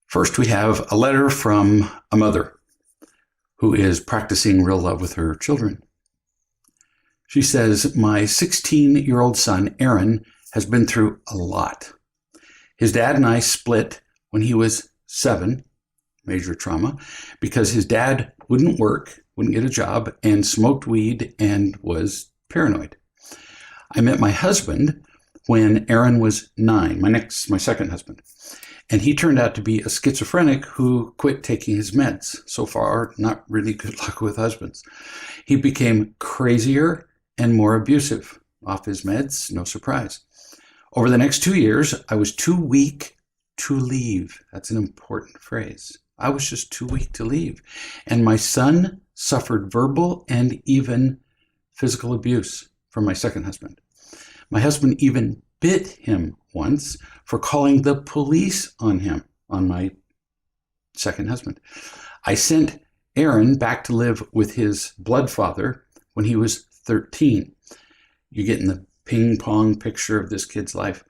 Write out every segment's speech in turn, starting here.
First, we have a letter from a mother who is practicing real love with her children. She says, "My 16-year-old son, Aaron, has been through a lot. His dad and I split when he was 7, major trauma, because his dad wouldn't work, wouldn't get a job, and smoked weed and was paranoid. I met my husband when Aaron was 9, my second husband. And he turned out to be a schizophrenic who quit taking his meds. So far, not really good luck with husbands. He became crazier and more abusive. Off his meds, no surprise. Over the next 2 years, I was too weak to leave." That's an important phrase. I was just too weak to leave. "And my son suffered verbal and even physical abuse from my second husband. My husband even bit him once for calling the police on him, on my second husband. I sent Aaron back to live with his blood father when he was 13. You're getting the ping pong picture of this kid's life.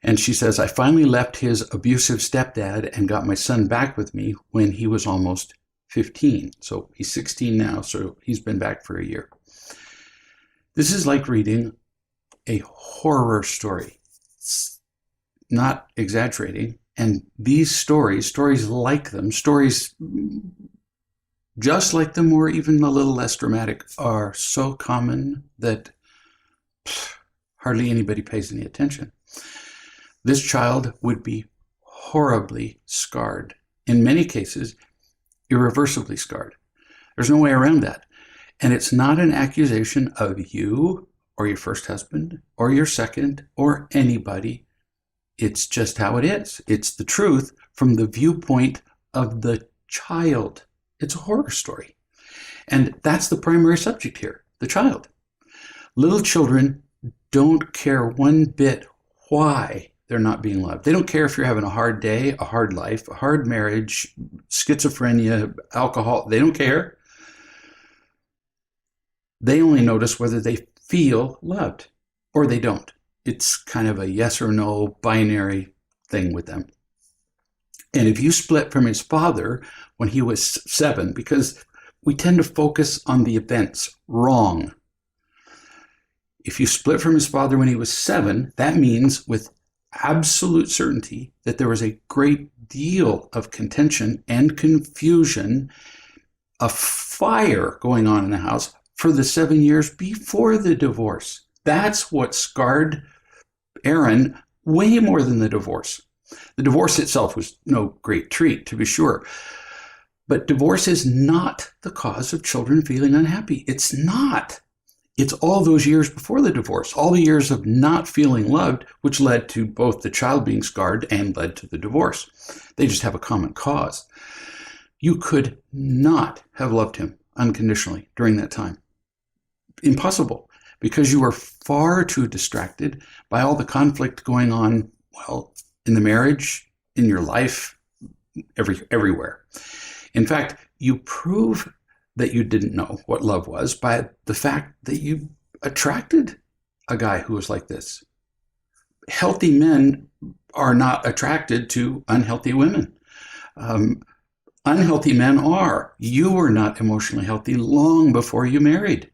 And she says, "I finally left his abusive stepdad and got my son back with me when he was almost 15. So he's 16 now, so he's been back for a year." This is like reading a horror story. It's not exaggerating. And these stories like them, stories just like them or even a little less dramatic, are so common that hardly anybody pays any attention. This child would be horribly scarred. In many cases, irreversibly scarred. There's no way around that. And it's not an accusation of you or your first husband or your second or anybody. It's just how it is. It's the truth from the viewpoint of the child. It's a horror story. And that's the primary subject here, the child. Little children don't care one bit why they're not being loved. They don't care if you're having a hard day, a hard life, a hard marriage, schizophrenia, alcohol. They don't care. They only notice whether they feel loved or they don't. It's kind of a yes or no binary thing with them. And if you split from his father when he was 7, because we tend to focus on the events wrong. If you split from his father when he was 7, that means with absolute certainty that there was a great deal of contention and confusion, a fire going on in the house for the 7 years before the divorce. That's what scarred Aaron way more than the divorce. The divorce itself was no great treat, to be sure. But divorce is not the cause of children feeling unhappy. It's not. It's all those years before the divorce, all the years of not feeling loved, which led to both the child being scarred and led to the divorce. They just have a common cause. You could not have loved him unconditionally during that time. Impossible, because you were far too distracted by all the conflict going on, well, in the marriage, in your life, everywhere. In fact, you prove that you didn't know what love was by the fact that you attracted a guy who was like this. Healthy men are not attracted to unhealthy women. Unhealthy men are. You were not emotionally healthy long before you married.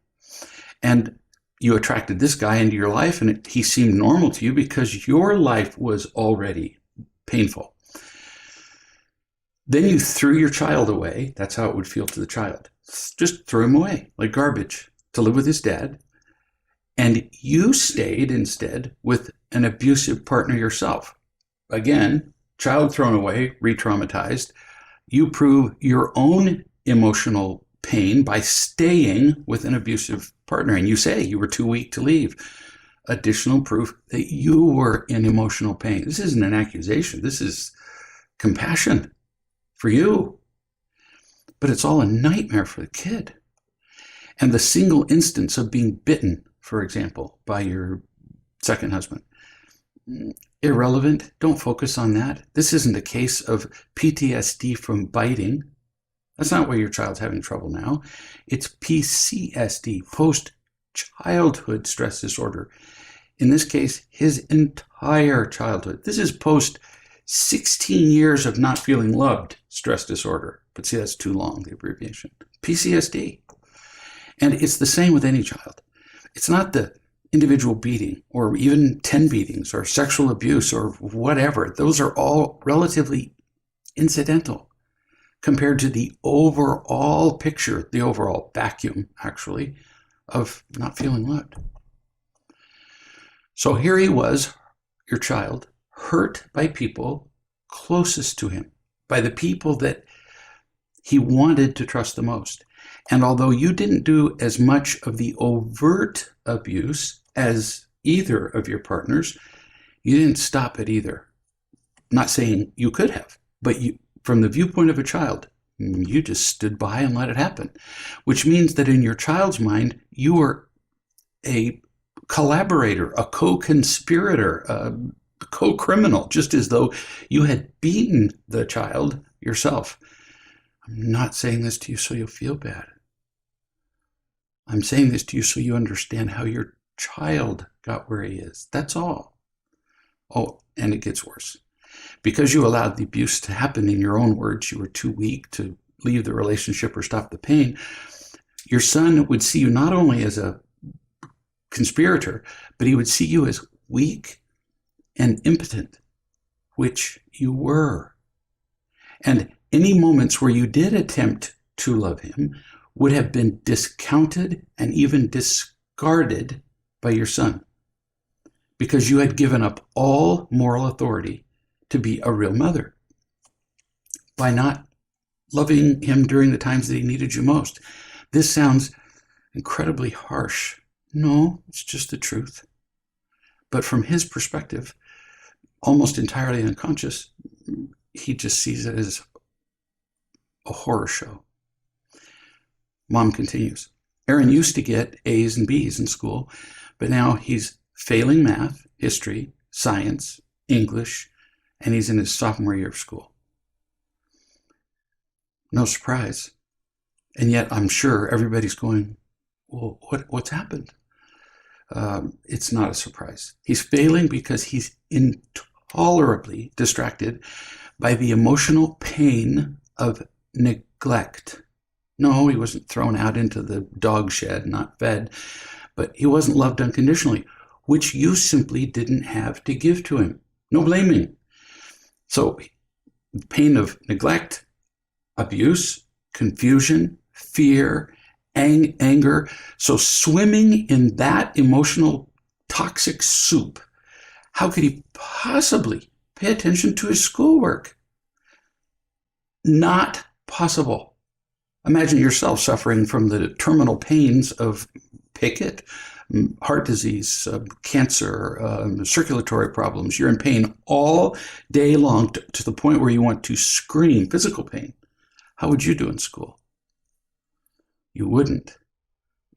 And you attracted this guy into your life, and he seemed normal to you because your life was already painful. Then you threw your child away. That's how it would feel to the child. Just threw him away like garbage to live with his dad. And you stayed instead with an abusive partner yourself. Again, child thrown away, re-traumatized. You prove your own emotional pain by staying with an abusive partner. And you say you were too weak to leave. Additional proof that you were in emotional pain. This isn't an accusation. This is compassion for you. But it's all a nightmare for the kid. And the single instance of being bitten, for example, by your second husband, irrelevant. Don't focus on that. This isn't a case of PTSD from biting. That's not why your child's having trouble now. It's PCSD, post-childhood stress disorder. In this case, his entire childhood. This is post 16 years of not feeling loved, stress disorder. But see, that's too long, the abbreviation. PCSD. And it's the same with any child. It's not the individual beating or even 10 beatings or sexual abuse or whatever. Those are all relatively incidental compared to the overall picture, the overall vacuum, actually, of not feeling loved. So here he was, your child, hurt by people closest to him, by the people that he wanted to trust the most. And although you didn't do as much of the overt abuse as either of your partners, you didn't stop at either. Not saying you could have, but you, from the viewpoint of a child, you just stood by and let it happen, which means that in your child's mind, you were a collaborator, a co-conspirator, a co-criminal, just as though you had beaten the child yourself. I'm not saying this to you so you'll feel bad. I'm saying this to you so you understand how your child got where he is. That's all. Oh, and it gets worse. Because you allowed the abuse to happen, in your own words, you were too weak to leave the relationship or stop the pain. Your son would see you not only as a conspirator, but he would see you as weak and impotent, which you were. And any moments where you did attempt to love him would have been discounted and even discarded by your son, because you had given up all moral authority to be a real mother by not loving him during the times that he needed you most. This sounds incredibly harsh. No, it's just the truth. But from his perspective, almost entirely unconscious, he just sees it as a horror show. Mom continues. Aaron used to get A's and B's in school, but now he's failing math, history, science, English, and he's in his sophomore year of school. No surprise. And yet I'm sure everybody's going, well, what's happened? It's not a surprise. He's failing because he's intolerably distracted by the emotional pain of neglect. No, he wasn't thrown out into the dog shed, not fed, but he wasn't loved unconditionally, which you simply didn't have to give to him. No blaming. So the pain of neglect, abuse, confusion, fear, anger. So swimming in that emotional toxic soup, how could he possibly pay attention to his schoolwork? Not possible. Imagine yourself suffering from the terminal pains of pick it, heart disease, cancer, circulatory problems. You're in pain all day long to the point where you want to scream, physical pain. How would you do in school? You wouldn't.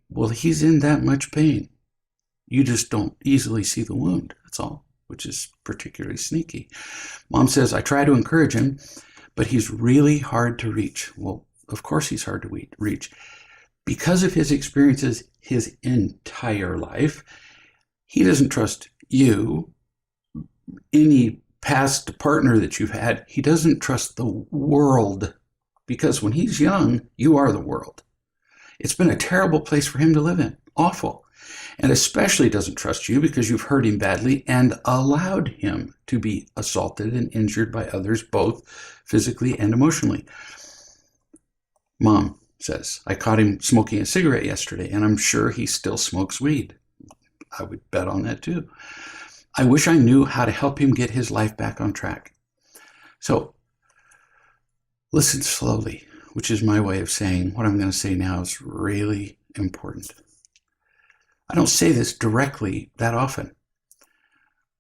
Well, he's in that much pain. You just don't easily see the wound, that's all, which is particularly sneaky. Mom says, I try to encourage him, but he's really hard to reach. Well, of course he's hard to reach. Because of his experiences his entire life, he doesn't trust you, any past partner that you've had. He doesn't trust the world, because when he's young, you are the world. It's been a terrible place for him to live in. Awful. And especially doesn't trust you because you've hurt him badly and allowed him to be assaulted and injured by others, both physically and emotionally. Mom says, I caught him smoking a cigarette yesterday, and I'm sure he still smokes weed. I would bet on that too. I wish I knew how to help him get his life back on track. So listen slowly, which is my way of saying what I'm going to say now is really important. I don't say this directly that often.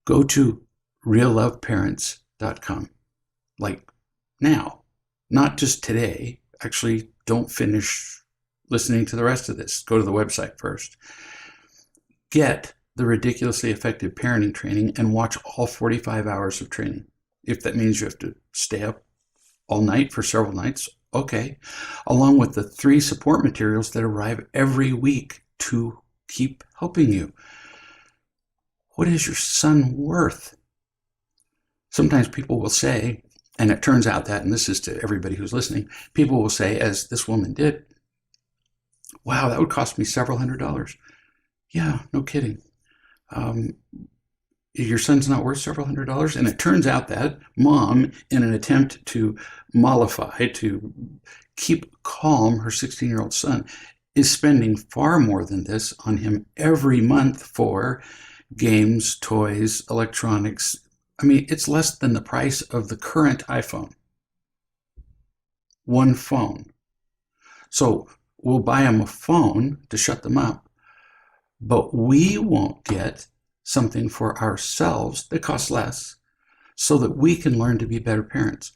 Go to realloveparents.com, like now, not just today. Actually, don't finish listening to the rest of this. Go to the website first. Get the Ridiculously Effective Parenting Training and watch all 45 hours of training. If that means you have to stay up all night for several nights, okay. Along with the 3 support materials that arrive every week to keep helping you. What is your son worth? Sometimes people will say, and it turns out that, and this is to everybody who's listening, people will say, as this woman did, wow, that would cost me several $100s. Yeah, no kidding. Um, your son's not worth several $100s. And it turns out that mom, in an attempt to mollify, to keep calm her 16-year-old son, is spending far more than this on him every month for games, toys, electronics. I mean, it's less than the price of the current iPhone. One phone. So we'll buy them a phone to shut them up, but we won't get something for ourselves that costs less so that we can learn to be better parents.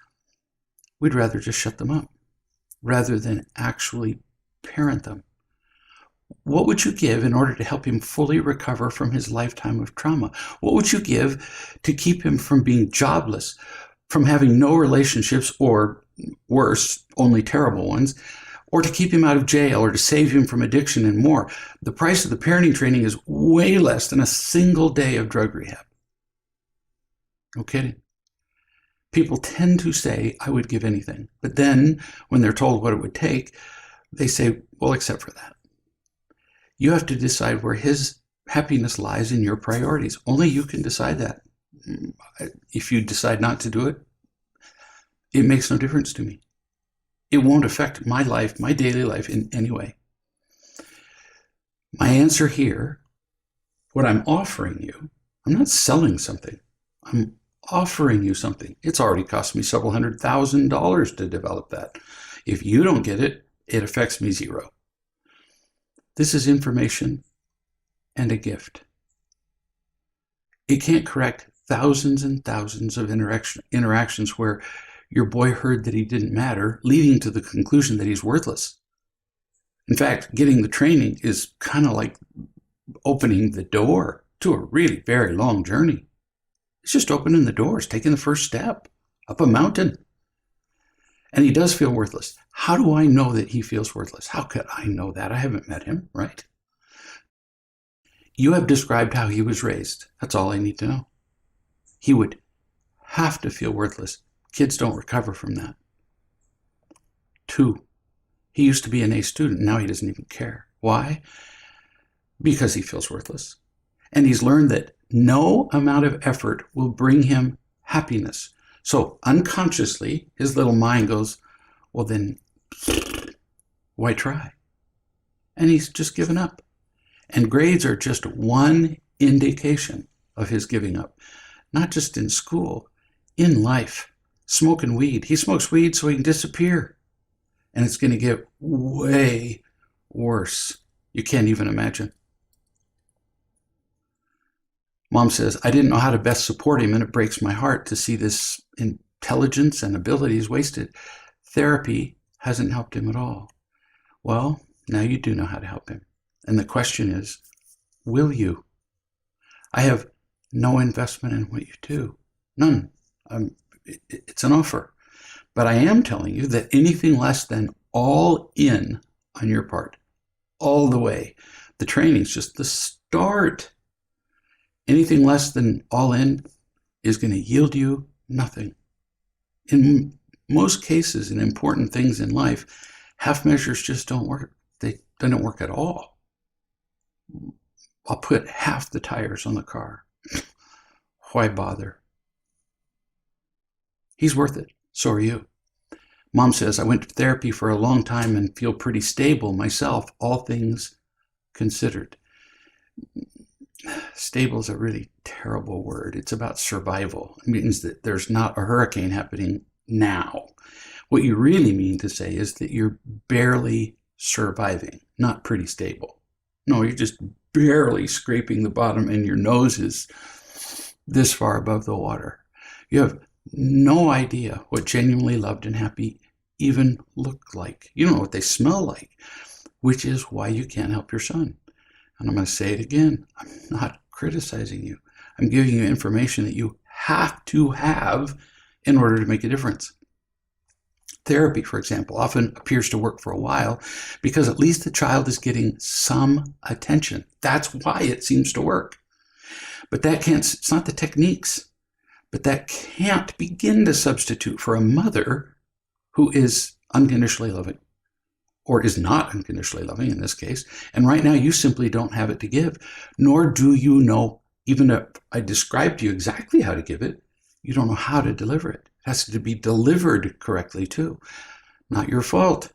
We'd rather just shut them up rather than actually parent them. What would you give in order to help him fully recover from his lifetime of trauma? What would you give to keep him from being jobless, from having no relationships, or worse, only terrible ones, or to keep him out of jail, or to save him from addiction and more? The price of the parenting training is way less than a single day of drug rehab. No kidding. People tend to say, I would give anything. But then when they're told what it would take, they say, well, except for that. You have to decide where his happiness lies in your priorities. Only you can decide that. If you decide not to do it, it makes no difference to me. It won't affect my life, my daily life in any way. My answer here, what I'm offering you, I'm not selling something. I'm offering you something. It's already cost me several $100,000 to develop that. If you don't get it, it affects me zero. This is information and a gift. It can't correct thousands and thousands of interactions where your boy heard that he didn't matter, leading to the conclusion that he's worthless. In fact, getting the training is kind of like opening the door to a really very long journey. It's just opening the doors, taking the first step up a mountain. And he does feel worthless. How do I know that he feels worthless? How could I know that? I haven't met him, right? You have described how he was raised. That's all I need to know. He would have to feel worthless. Kids don't recover from that. 2, he used to be an A student. Now he doesn't even care. Why? Because he feels worthless. And he's learned that no amount of effort will bring him happiness. So unconsciously, his little mind goes, well, then why try? And he's just given up. And grades are just one indication of his giving up. Not just in school, in life. Smoking weed. He smokes weed so he can disappear. And it's going to get way worse. You can't even imagine. Mom says, I didn't know how to best support him, and it breaks my heart to see this intelligence and abilities wasted. Therapy hasn't helped him at all. Well, now you do know how to help him. And the question is, will you? I have no investment in what you do. None. It's an offer. But I am telling you that anything less than all in on your part, all the way, the training's just the start. Anything less than all in is going to yield you nothing. In most cases, in important things in life, half measures just don't work. They don't work at all. I'll put half the tires on the car. Why bother? He's worth it. So are you. Mom says, I went to therapy for a long time and feel pretty stable myself, all things considered. Stable is a really terrible word. It's about survival. It means that there's not a hurricane happening now. What you really mean to say is that you're barely surviving, not pretty stable. No, you're just barely scraping the bottom and your nose is this far above the water. You have no idea what genuinely loved and happy even look like. You don't know what they smell like, which is why you can't help your son. And I'm going to say it again. I'm not criticizing you. I'm giving you information that you have to have in order to make a difference. Therapy, for example, often appears to work for a while because at least the child is getting some attention. That's why it seems to work. But it's not the techniques, But that can't begin to substitute for a mother who is unconditionally loving, or is not unconditionally loving in this case. And right now you simply don't have it to give, nor do you know, even if I described to you exactly how to give it, you don't know how to deliver it. It has to be delivered correctly too. Not your fault.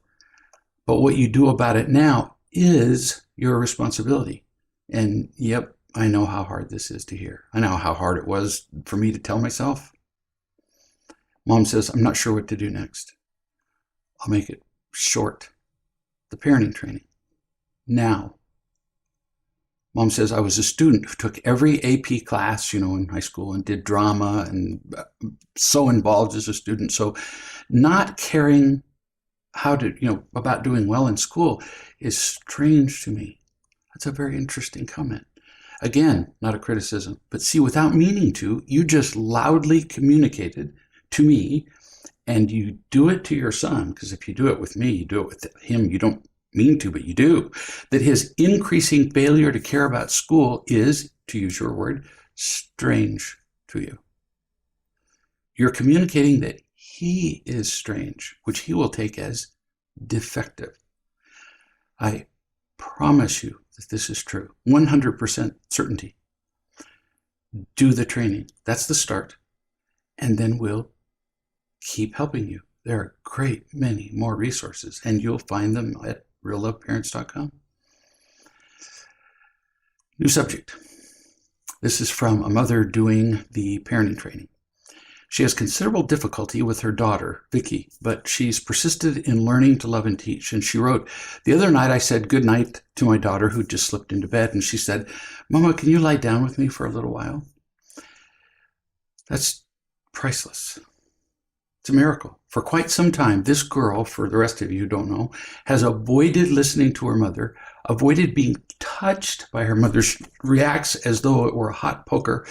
But what you do about it now is your responsibility. And yep, I know how hard this is to hear. I know how hard it was for me to tell myself. Mom says, I'm not sure what to do next. I'll make it short. The parenting training. Now. Mom says, I was a student who took every AP class, in high school and did drama and so involved as a student. So not caring how to, about doing well in school is strange to me. That's a very interesting comment. Again, not a criticism, but see, without meaning to, you just loudly communicated to me, and you do it to your son, because if you do it with me, you do it with him, you don't mean to, but you do, that his increasing failure to care about school is, to use your word, strange to you. You're communicating that he is strange, which he will take as defective. I promise you that this is true. 100% certainty. Do the training. That's the start. And then we'll keep helping you. There are a great many more resources, and you'll find them at realloveparents.com. New subject. This is from a mother doing the parenting training. She has considerable difficulty with her daughter, Vicky, but she's persisted in learning to love and teach. And she wrote, the other night I said good night to my daughter who just slipped into bed, and she said, Mama, can you lie down with me for a little while? That's priceless. It's a miracle. For quite some time, this girl, for the rest of you who don't know, has avoided listening to her mother, avoided being touched by her mother. She reacts as though it were a hot poker,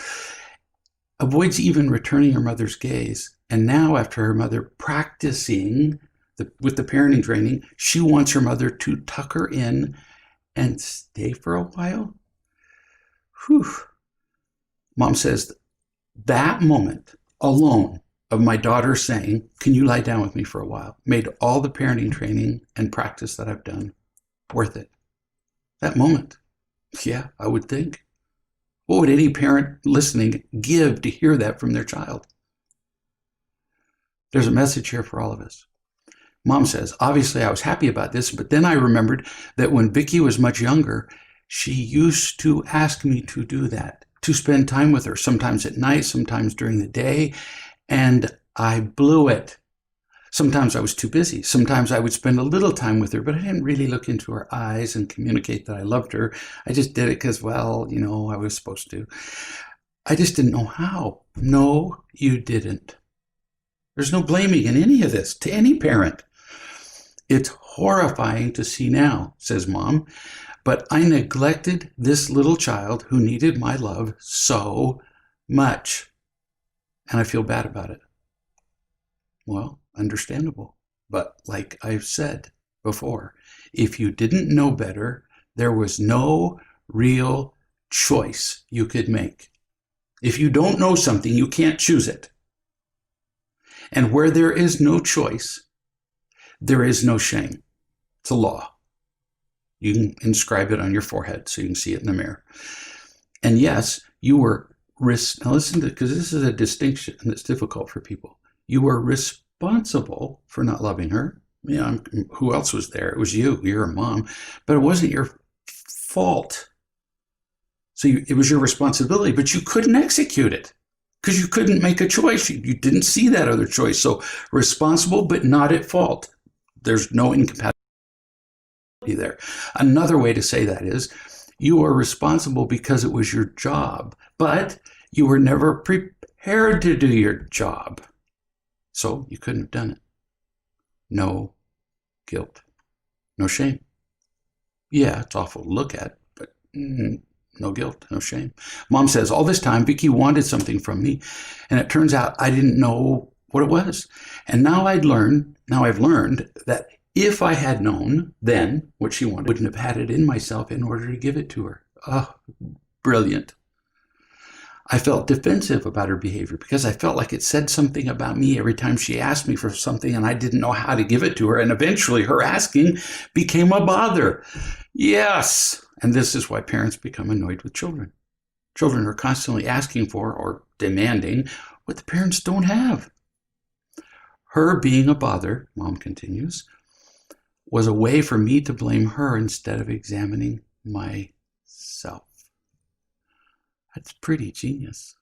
avoids even returning her mother's gaze. And now, after her mother practicing with the parenting training, she wants her mother to tuck her in and stay for a while. Whew. Mom says that moment alone of my daughter saying, can you lie down with me for a while, made all the parenting training and practice that I've done worth it. That moment. Yeah, I would think. What would any parent listening give to hear that from their child? There's a message here for all of us. Mom says, obviously I was happy about this, but then I remembered that when Vicky was much younger, she used to ask me to do that, to spend time with her, sometimes at night, sometimes during the day, and I blew it. Sometimes I was too busy. Sometimes I would spend a little time with her, but I didn't really look into her eyes and communicate that I loved her. I just did it because, well, I was supposed to. I just didn't know how. No, you didn't. There's no blaming in any of this to any parent. It's horrifying to see now, says Mom, but I neglected this little child who needed my love so much, and I feel bad about it. Well, understandable. But like I've said before, if you didn't know better, there was no real choice you could make. If you don't know something, you can't choose it. And where there is no choice, there is no shame. It's a law. You can inscribe it on your forehead so you can see it in the mirror. And yes, you were now listen to it, because this is a distinction that's difficult for people. You were responsible for not loving her. Who else was there? It was you. You're a mom. But it wasn't your fault. So it was your responsibility, but you couldn't execute it because you couldn't make a choice. You didn't see that other choice. So responsible, but not at fault. There's no incompatibility there. Another way to say that is you are responsible because it was your job, but you were never prepared to do your job. So you couldn't have done it. No guilt. No shame. Yeah, it's awful to look at, but no guilt, no shame. Mom says, all this time, Vicky wanted something from me, and it turns out I didn't know what it was. And now I've learned that if I had known then what she wanted, I wouldn't have had it in myself in order to give it to her. Oh, brilliant. I felt defensive about her behavior because I felt like it said something about me every time she asked me for something and I didn't know how to give it to her. And eventually her asking became a bother. Yes. And this is why parents become annoyed with children. Children are constantly asking for or demanding what the parents don't have. Her being a bother, Mom continues, was a way for me to blame her instead of examining myself. That's pretty genius.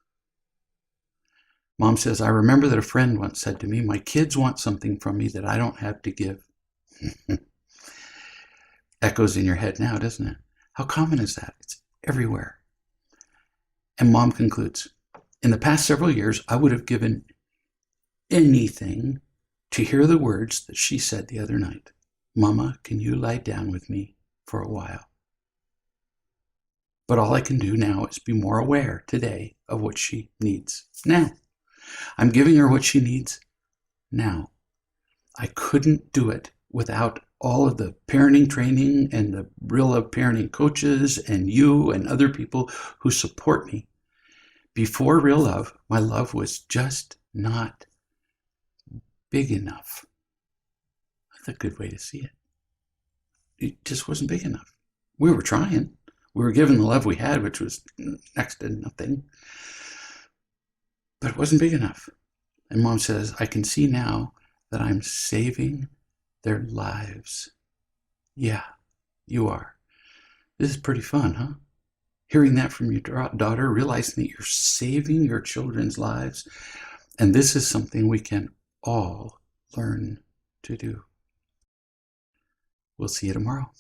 Mom says, I remember that a friend once said to me, my kids want something from me that I don't have to give. Echoes in your head now, doesn't it? How common is that? It's everywhere. And Mom concludes, in the past several years, I would have given anything to hear the words that she said the other night. Mama, can you lie down with me for a while? But all I can do now is be more aware today of what she needs now. I'm giving her what she needs now. I couldn't do it without all of the parenting training and the Real Love parenting coaches and you and other people who support me. Before Real Love, my love was just not big enough. That's a good way to see it. It just wasn't big enough. We were trying. We were given the love we had, which was next to nothing. But it wasn't big enough. And Mom says, I can see now that I'm saving their lives. Yeah, you are. This is pretty fun, huh? Hearing that from your daughter, realizing that you're saving your children's lives. And this is something we can all learn to do. We'll see you tomorrow.